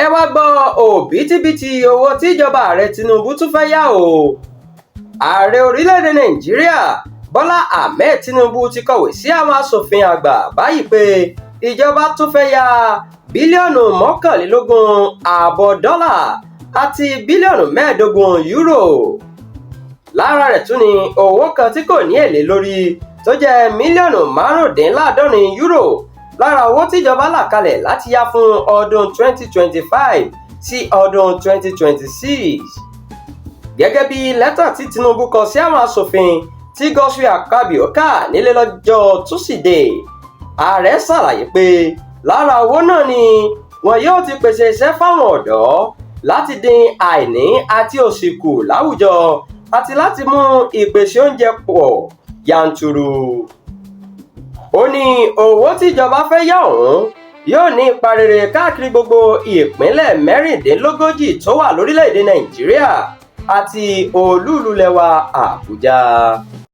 ẹ wá gbọ́ òbítíbitì owó tíjọba Aarẹ Tinubu tún fẹ́ yá o. Ààrẹ orílẹ̀-èdè Nàìjíríà Bọ́lá Ahhmed Tinubu ti kọ̀wé sí àwọn aṣòfin àgbà báyìí pé ìjọba tún fẹ́ ya bílíọ̀nù 21.5 dọ́là àti bílíọ̀nù 15 euro. Lára rẹ̀ tún ni owó kan tí kò ní èlé lórí tó jẹ́ mílíọ̀nù 75 euro lára owó tíjọba là kalẹ̀ láti yá fún ọdún 2025 sí ọdún 2026. Gẹ́gẹ́ bí lẹ́tà tí Tinubu kọ sí àwọn aṣòfin tí Godswill Akpabio kà nílé lọ́jọ́ Túsídẹ̀ẹ́, ààrẹ ṣàlàyé pé lára owó náà ni wọn yóò ti pèsè iṣẹ́ fáwọn ọ̀dọ́ láti dín àìní àti òṣì kù láwùjọ àti láti mú ìpèsè oúnjẹ pọ̀ yanturu. Ó ní owó tíjọba fẹ́ yá ọ̀hún yóò ní ipa rere káàkiri gbogbo ìpínlẹ̀ 36 tó wà lórílẹ̀-èdè Nàìjíríà àti olú-ìlú lẹwa Àbújá.